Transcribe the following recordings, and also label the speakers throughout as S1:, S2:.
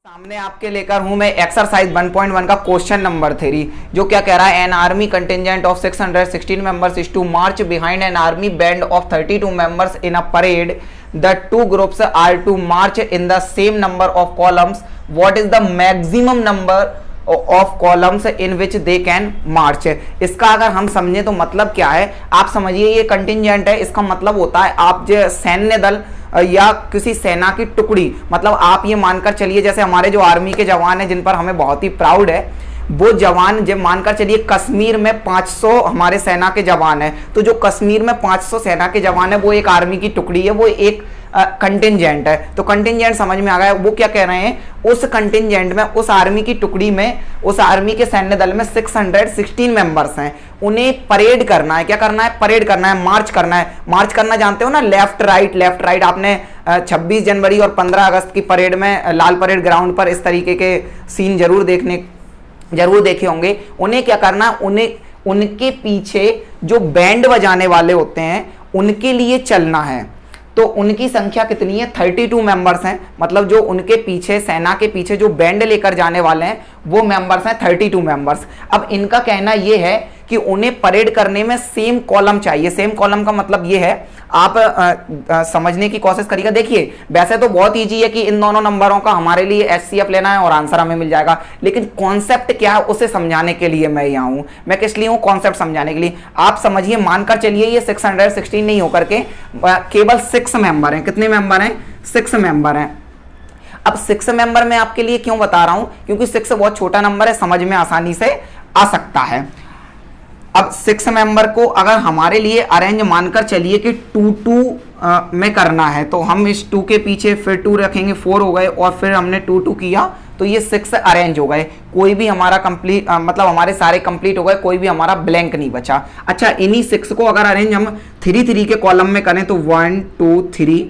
S1: सामने आपके लेकर हूं मैं एक्सरसाइज 1.1 का क्वेश्चन नंबर 3 जो क्या कह रहा है। An army contingent of 616 members is to march behind an army band of 32 members in a parade. The two groups are to march in the same number of columns. What is the maximum number of columns in which they can march. इसका अगर हम समझें तो मतलब क्या है, आप समझिए ये कंटिजेंट है। इसका मतलब होता है आप जो सैन्य दल या किसी सेना की टुकड़ी, मतलब आप ये मानकर चलिए जैसे हमारे जो आर्मी के जवान हैं जिन पर हमें बहुत ही प्राउड है, वो जवान जब मानकर चलिए कश्मीर में 500 हमारे सेना के जवान हैं, तो जो कश्मीर में 500 सेना के जवान है वो एक आर्मी की टुकड़ी है, वो एक कंटिजेंट है। तो कंटिजेंट समझ में आ गया। वो क्या कह रहे हैं, उस कंटिजेंट में, उस आर्मी की टुकड़ी में, उस आर्मी के सैन्य दल में 616 मेंबर्स हैं। उन्हें परेड करना है। क्या करना है? परेड करना है, मार्च करना है। मार्च करना जानते हो ना, लेफ्ट राइट लेफ्ट राइट। आपने 26 जनवरी और 15 अगस्त की परेड में लाल परेड ग्राउंड पर इस तरीके के सीन जरूर देखे होंगे। उन्हें क्या करना, उन्हें उनके पीछे जो बैंड बजाने वाले होते हैं उनके लिए चलना है। तो उनकी संख्या कितनी है? 32 मेंबर्स हैं। मतलब जो उनके पीछे, सेना के पीछे जो बैंड लेकर जाने वाले हैं वो मेंबर्स हैं 32 मेंबर्स। अब इनका कहना ये है कि उन्हें परेड करने में सेम कॉलम चाहिए। सेम कॉलम का मतलब ये है, आप समझने की कोशिश करिएगा। देखिए वैसे तो बहुत ईजी है कि इन दोनों नंबरों का हमारे लिए HCF लेना है और आंसर हमें मिल जाएगा, लेकिन कॉन्सेप्ट क्या है उसे समझाने के लिए मैं यहाँ हूँ। मैं किस लिए हूँ? कॉन्सेप्ट समझाने के लिए। आप समझिए, मानकर चलिए ये 616 नहीं होकर के केवल 6 मेंबर हैं। कितने मेंबर हैं? 6 मेंबर हैं। अब 6 मेंबर में आपके लिए क्यों बता रहा हूं, क्योंकि 6 बहुत छोटा नंबर है, समझ में आसानी से आ सकता है। अब 6 मेंबर को अगर हमारे लिए अरेंज मानकर चलिए कि 2-2 में करना है, तो हम इस 2 के पीछे फिर 2 रखेंगे, 4 हो गए, और फिर हमने 2-2 किया तो ये 6 अरेंज हो गए। कोई भी हमारा कंप्लीट, मतलब हमारे सारे कंप्लीट हो गए, कोई भी हमारा ब्लैंक नहीं बचा। अच्छा, इन्हीं 6 को अगर अरेंज हम 3-3 के कॉलम में करें तो 1 2 3,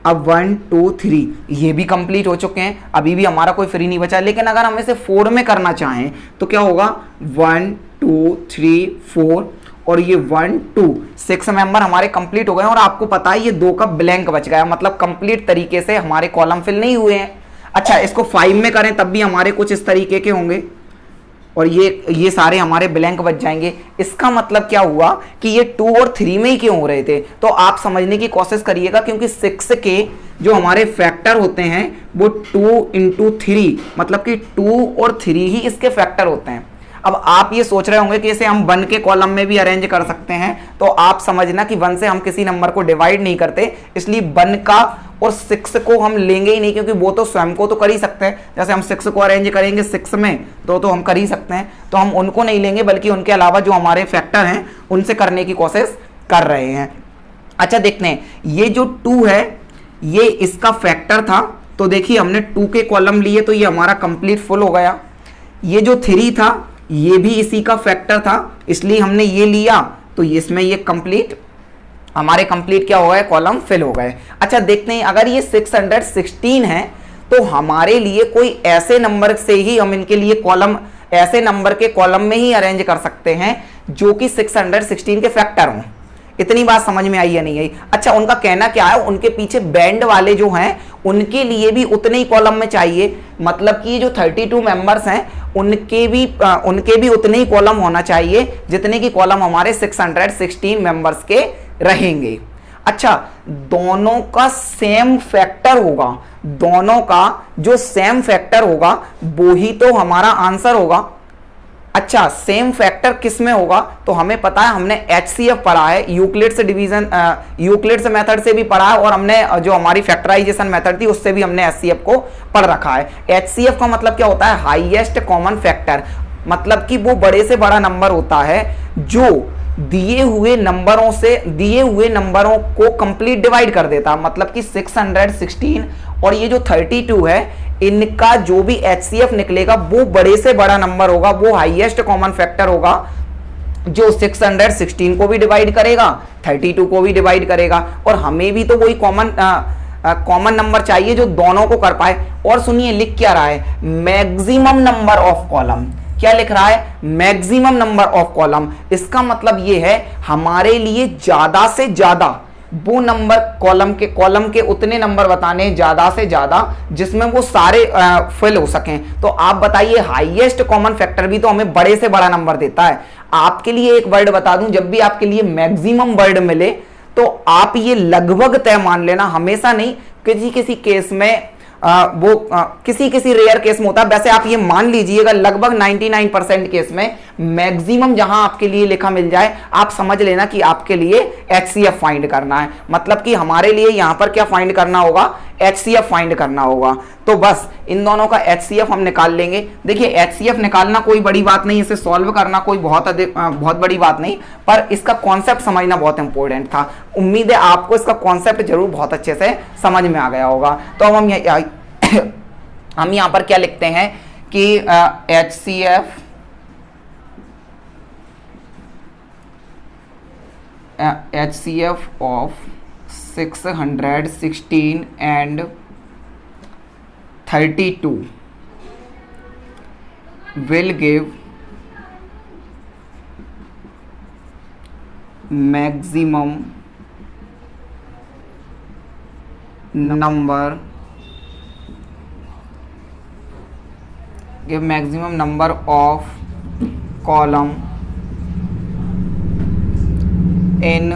S1: अब 1 2 3 ये भी कंप्लीट हो चुके हैं, अभी भी हमारा कोई फ्री नहीं बचा। लेकिन अगर हम इसे 4 में करना चाहें तो क्या होगा? 1 2 3 4 और ये 1 2, 6 मेंबर हमारे कंप्लीट हो गए। और आपको पता है ये 2 का ब्लैंक बच गया, मतलब कंप्लीट तरीके से हमारे कॉलम फिल नहीं हुए हैं। अच्छा, इसको 5 में करें तब भी हमारे कुछ इस तरीके के होंगे और ये सारे हमारे ब्लैंक बच जाएंगे। इसका मतलब क्या हुआ कि ये 2 और 3 में ही क्यों हो रहे थे? तो आप समझने की कोशिश करिएगा, क्योंकि 6 के जो हमारे फैक्टर होते हैं वो 2 × 3, मतलब कि 2 और 3 ही इसके फैक्टर होते हैं। अब आप ये सोच रहे होंगे कि इसे हम 1 के कॉलम में भी अरेंज कर सकते हैं, तो आप समझना कि 1 से हम किसी नंबर को डिवाइड नहीं करते, इसलिए 1 का और 6 को हम लेंगे ही नहीं, क्योंकि वो तो स्वयं को तो कर ही सकते हैं। जैसे हम 6 को अरेंज करेंगे 6 में तो हम कर ही सकते हैं, तो हम उनको नहीं लेंगे, बल्कि उनके अलावा जो हमारे फैक्टर हैं उनसे करने की कोशिश कर रहे हैं। अच्छा, देखते हैं, ये जो 2 है ये इसका फैक्टर था, तो देखिए हमने 2 के कॉलम लिए तो ये हमारा कंप्लीट फुल हो गया। ये जो 3 था ये भी इसी का फैक्टर था, इसलिए हमने ये लिया, तो इसमें ये कंप्लीट हमारे कंप्लीट क्या हो गए? कॉलम फिल हो गए। अच्छा, देखते हैं, अगर ये 616 है तो हमारे लिए कोई ऐसे नंबर से ही हम इनके लिए कॉलम, ऐसे नंबर के कॉलम में ही अरेंज कर सकते हैं जो कि 616 के फैक्टर हों। इतनी बात समझ में आई या नहीं आई? अच्छा, उनका कहना क्या है, उनके पीछे बैंड वाले जो हैं उनके लिए भी उतने ही कॉलम में चाहिए, मतलब कि जो 32 मेंबर्स हैं उनके भी उतने ही कॉलम होना चाहिए जितने की कॉलम हमारे 616 मेंबर्स के रहेंगे। अच्छा, दोनों का सेम फैक्टर होगा, दोनों का जो सेम फैक्टर होगा वो ही तो हमारा आंसर होगा। अच्छा, सेम फैक्टर किस में होगा? तो हमें पता है, हमने HCF पढ़ा है, यूक्लिड्स मेथड से भी पढ़ा है, और हमने जो हमारी फैक्टराइजेशन मेथड थी उससे भी हमने HCF को पढ़ रखा है। HCF का मतलब क्या होता है? हाईएस्ट कॉमन फैक्टर, मतलब कि वो बड़े से बड़ा नंबर होता है जो दिए हुए नंबरों को कंप्लीट डिवाइड कर देता। मतलब कि 616 और ये जो 32 है, इनका जो भी HCF निकलेगा वो बड़े से बड़ा नंबर होगा, वो हाईएस्ट कॉमन फैक्टर होगा जो 616 को भी डिवाइड करेगा, 32 को भी डिवाइड करेगा। और हमें भी तो वही कॉमन नंबर चाहिए जो दोनों को कर पाए। और सुनिए लिख क्या रहा है, मैक्सिमम नंबर ऑफ कॉलम। क्या लिख रहा है? Maximum number of column. इसका मतलब ये है हमारे लिए ज्यादा से ज्यादा वो नंबर कॉलम के उतने नंबर बताने हैं ज़्यादा से ज़्यादा जिसमें वो सारे फिल हो सकें। तो आप बताइए, हाईएस्ट कॉमन फैक्टर भी तो हमें बड़े से बड़ा नंबर देता है। आपके लिए एक वर्ड बता दूं, जब भी आपके लिए मैक्सिमम वर्ड मिले तो आप ये लगभग तय मान लेना, हमेशा नहीं, किसी किसी केस में किसी किसी रेयर केस में होता है। वैसे आप ये मान लीजिएगा लगभग 99% केस में मैक्सिमम जहां आपके लिए लिखा मिल जाए, आप समझ लेना कि आपके लिए एचसीएफ फाइंड करना है। मतलब कि हमारे लिए यहां पर क्या फाइंड करना होगा, एचसीएफ फाइंड करना होगा। तो बस इन दोनों का एचसीएफ हम निकाल लेंगे। देखिए एचसीएफ निकालना कोई बड़ी बात नहीं, इसे सॉल्व करना कोई बहुत बड़ी बात नहीं, पर इसका कॉन्सेप्ट समझना बहुत इंपॉर्टेंट था। उम्मीद है आपको इसका कॉन्सेप्ट जरूर बहुत अच्छे से समझ में आ गया होगा। तो अब हम यहां पर क्या लिखते हैं कि HCF of 616 and 32 will give maximum number of column in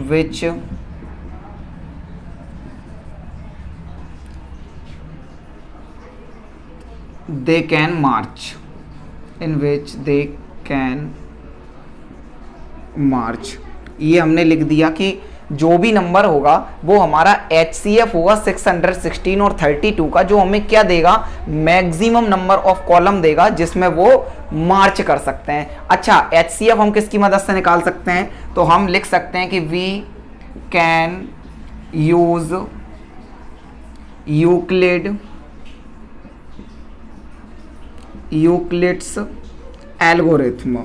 S1: which they can march, ये हमने लिख दिया कि जो भी नंबर होगा वो हमारा HCF होगा 616 और 32 का, जो हमें क्या देगा, मैक्सिमम नंबर ऑफ कॉलम देगा जिसमें वो मार्च कर सकते हैं। अच्छा, HCF हम किसकी मदद से निकाल सकते हैं, तो हम लिख सकते हैं कि we can use Euclid's algorithm.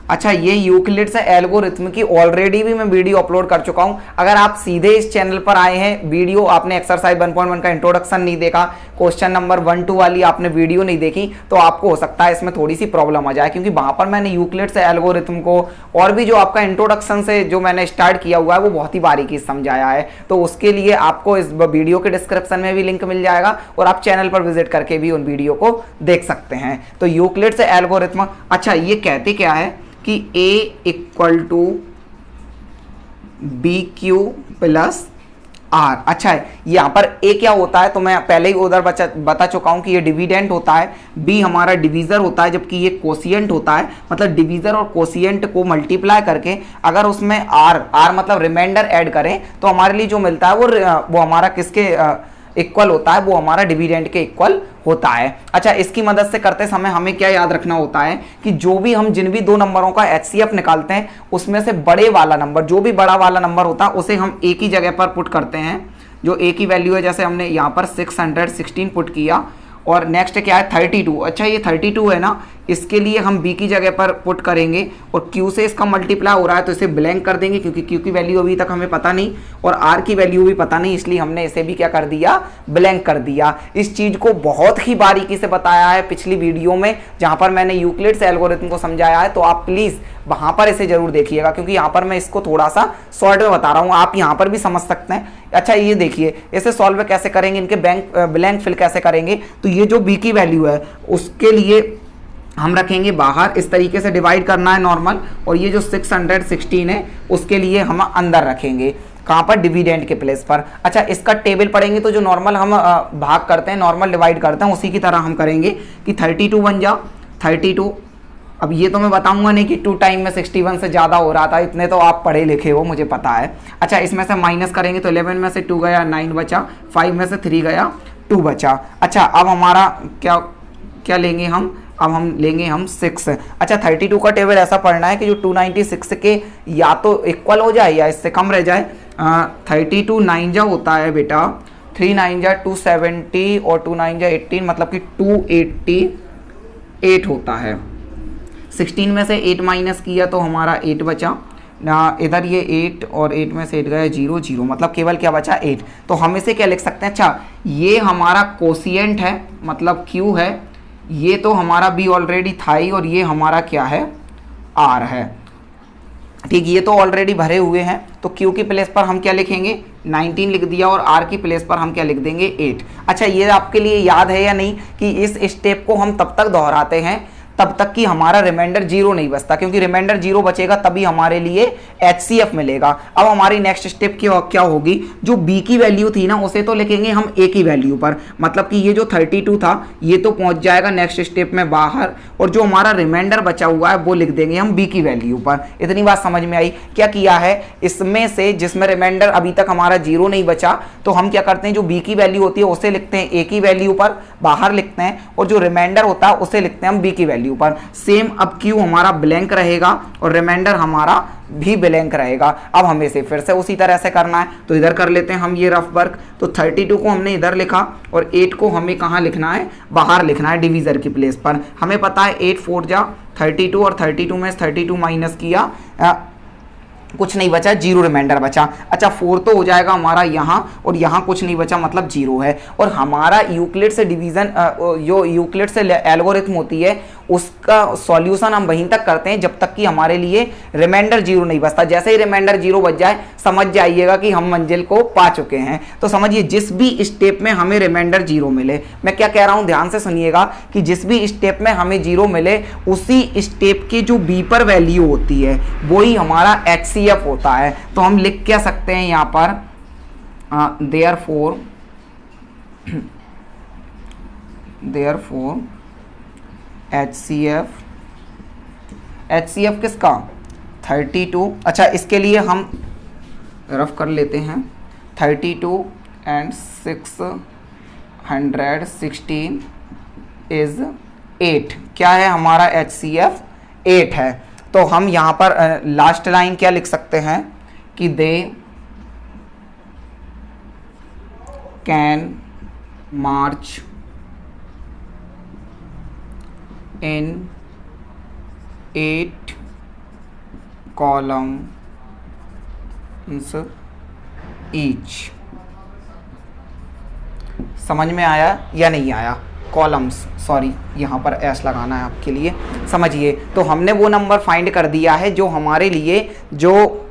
S1: अच्छा, ये यूक्लिड्स एल्गोरिथम की ऑलरेडी भी मैं वीडियो अपलोड कर चुका हूं। अगर आप सीधे इस चैनल पर आए हैं, वीडियो आपने एक्सरसाइज 1.1 का इंट्रोडक्शन नहीं देखा, क्वेश्चन नंबर 1 2 वाली आपने वीडियो नहीं देखी, तो आपको हो सकता है इसमें थोड़ी सी प्रॉब्लम आ जाए, क्योंकि वहां पर मैंने यूक्लिड्स एल्गोरिथम को और भी जो आपका इंट्रोडक्शन से जो मैंने स्टार्ट किया हुआ है वो बहुत ही बारीकी से समझाया है। तो उसके लिए आपको इस वीडियो के डिस्क्रिप्शन में भी लिंक मिल जाएगा और आप चैनल पर विजिट करके भी उन वीडियो को देख सकते हैं। तो यूक्लिड्स एल्गोरिथम, अच्छा ये कहते क्या है कि A equal to BQ plus R। अच्छा है, यहां पर A क्या होता है तो मैं पहले ही उधर बता चुका हूं कि ये डिविडेंट होता है, B हमारा डिवीजर होता है, जबकि ये कोशिएंट होता है। मतलब डिवीजर और कोशिएंट को मल्टीप्लाई करके अगर उसमें R मतलब रिमाइंडर ऐड करें तो हमारे लिए जो मिलता है वो हमारा किसके इक्वल होता है, वो हमारा डिविडेंड के इक्वल होता है। अच्छा, इसकी मदद से करते समय हमें क्या याद रखना होता है कि जिन भी दो नंबरों का HCF निकालते हैं उसमें से बड़े वाला नंबर, जो भी बड़ा वाला नंबर होता है उसे हम एक ही जगह पर पुट करते हैं, जो एक ही वैल्यू है। जैसे हमने यहाँ पर 616 पुट किया और नेक्स्ट क्या है 32। अच्छा, ये 32 है ना, इसके लिए हम B की जगह पर पुट करेंगे और Q से इसका मल्टीप्लाई हो रहा है तो इसे ब्लैंक कर देंगे, क्योंकि Q की वैल्यू अभी तक हमें पता नहीं और R की वैल्यू भी पता नहीं, इसलिए हमने इसे भी क्या कर दिया, ब्लैंक कर दिया। इस चीज़ को बहुत ही बारीकी से बताया है पिछली वीडियो में जहाँ पर मैंने यूक्लिड्स एल्गोरिथम को समझाया है, तो आप प्लीज़ वहाँ पर इसे जरूर देखिएगा, क्योंकि यहाँ पर मैं इसको थोड़ा सा शॉर्ट में बता रहा हूँ, आप यहाँ पर भी समझ सकते हैं। अच्छा, ये देखिए इसे सॉल्व कैसे करेंगे, इनके ब्लैंक फिल कैसे करेंगे। तो ये जो B की वैल्यू है उसके लिए हम रखेंगे बाहर, इस तरीके से डिवाइड करना है नॉर्मल, और ये जो 616 है उसके लिए हम अंदर रखेंगे, कहाँ पर, डिविडेंड के प्लेस पर। अच्छा, इसका टेबल पढ़ेंगे तो जो नॉर्मल हम भाग करते हैं, नॉर्मल डिवाइड करते हैं, उसी की तरह हम करेंगे कि 32 बन जा 32। अब ये तो मैं बताऊंगा नहीं कि 2 टाइम में 61 से ज़्यादा हो रहा था, इतने तो आप पढ़े लिखे हो, मुझे पता है। अच्छा, इसमें से माइनस करेंगे तो 11 में से 2 गया 9 बचा, 5 में से 3 गया 2 बचा। अच्छा, अब हमारा क्या लेंगे हम, अब हम लेंगे 6। अच्छा, 32 का टेबल ऐसा पढ़ना है कि जो 296 के या तो इक्वल हो जाए या इससे कम रह जाए। 32 9 जा होता है बेटा, 3 9 जा 270 और 2 9 जा 18, मतलब कि 288 होता है। 16 में से 8 माइनस किया तो हमारा 8 बचा, इधर ये 8 और 8 में से 8 गया 0 0, मतलब केवल क्या बचा 8। तो हम इसे क्या लिख सकते हैं, अच्छा ये हमारा कोशिएंट है, मतलब Q है, ये तो हमारा B ऑलरेडी था ही, और ये हमारा क्या है, R है। ठीक, ये तो ऑलरेडी भरे हुए हैं, तो Q की प्लेस पर हम क्या लिखेंगे 19 लिख दिया और R की प्लेस पर हम क्या लिख देंगे 8। अच्छा, ये आपके लिए याद है या नहीं कि इस स्टेप को हम तब तक दोहराते हैं तब तक कि हमारा रिमाइंडर 0 नहीं बचता, क्योंकि रिमाइंडर 0 बचेगा तभी हमारे लिए HCF मिलेगा। अब हमारी नेक्स्ट स्टेप क्या होगी, जो B की वैल्यू थी ना उसे तो लिखेंगे हम A की वैल्यू पर, मतलब कि ये जो 32 था ये तो पहुंच जाएगा नेक्स्ट स्टेप में बाहर, और जो हमारा रिमाइंडर बचा हुआ है वो लिख देंगे हम B की वैल्यू पर। इतनी बात समझ में आई? क्या किया है इसमें से, जिसमें रिमाइंडर अभी तक हमारा 0 नहीं बचा, तो हम क्या करते हैं जो B की वैल्यू होती है उसे लिखते हैं A की वैल्यू पर बाहर लिखते हैं, और जो रिमाइंडर होता है उसे लिखते हैं हम B की वैल्यू पर। सेम अब Q हमारा ब्लैंक रहेगा और रिमाइंडर हमारा भी ब्लैंक रहेगा। अब हमें से फिर से उसी तरह से करना है, तो इधर कर लेते हैं हम ये रफ वर्क। तो 32 को हमने इधर लिखा और 8 को हमें कहाँ लिखना है, बाहर लिखना है डिवीजर की प्लेस पर। हमें पता है 8 4 जा 32 और 32 में 32 माइनस किया, कुछ नहीं बचा, 0 रिमाइंडर बचा। अच्छा, 4 तो हो जाएगा हमारा यहाँ, और यहाँ कुछ नहीं बचा मतलब 0 है। और हमारा यूक्लिड से डिवीजन, जो यूक्लिड से एल्गोरिथम होती है उसका सॉल्यूशन हम वहीं तक करते हैं जब तक कि हमारे लिए रिमाइंडर 0 नहीं बचता। जैसे ही रिमाइंडर 0 बच जाए समझ जाइएगा कि हम मंजिल को पा चुके हैं। तो समझिए जिस भी स्टेप में हमें रिमाइंडर 0 मिले, मैं क्या कह रहा हूं ध्यान से सुनिएगा, कि जिस भी स्टेप में हमें 0 मिले उसी स्टेप की जो B पर वैल्यू होती है वही हमारा HCF होता है। तो हम लिख क्या सकते हैं यहाँ पर, therefore HCF किसका 32। अच्छा, इसके लिए हम रफ कर लेते हैं, 32 and 616 इज 8। क्या है हमारा HCF 8 है। तो हम यहाँ पर लास्ट लाइन क्या लिख सकते हैं कि दे can March in 8 columns each। समझ में आया या नहीं आया? कॉलम्स, सॉरी यहाँ पर एस लगाना है आपके लिए, समझिए। तो हमने वो नंबर फाइंड कर दिया है जो हमारे लिए, जो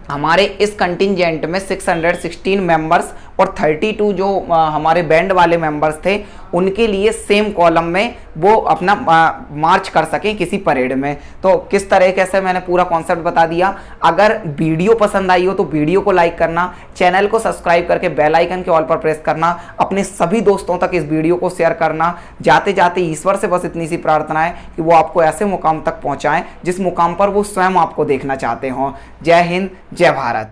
S1: हमारे इस कंटिंजेंट में 616 मेंबर्स और 32 जो हमारे बैंड वाले मेंबर्स थे उनके लिए सेम कॉलम में वो अपना मार्च कर सकें किसी परेड में। तो किस तरीके से मैंने पूरा कॉन्सेप्ट बता दिया। अगर वीडियो पसंद आई हो तो वीडियो को लाइक करना, चैनल को सब्सक्राइब करके बेल आइकन के ऑल पर प्रेस करना, अपने सभी दोस्तों तक इस वीडियो को शेयर करना। जाते जाते ईश्वर से बस इतनी सी प्रार्थना है कि वो आपको ऐसे मुकाम तक पहुँचाएँ जिस मुकाम पर वो स्वयं आपको देखना चाहते हों। जय हिंद, जय भारत।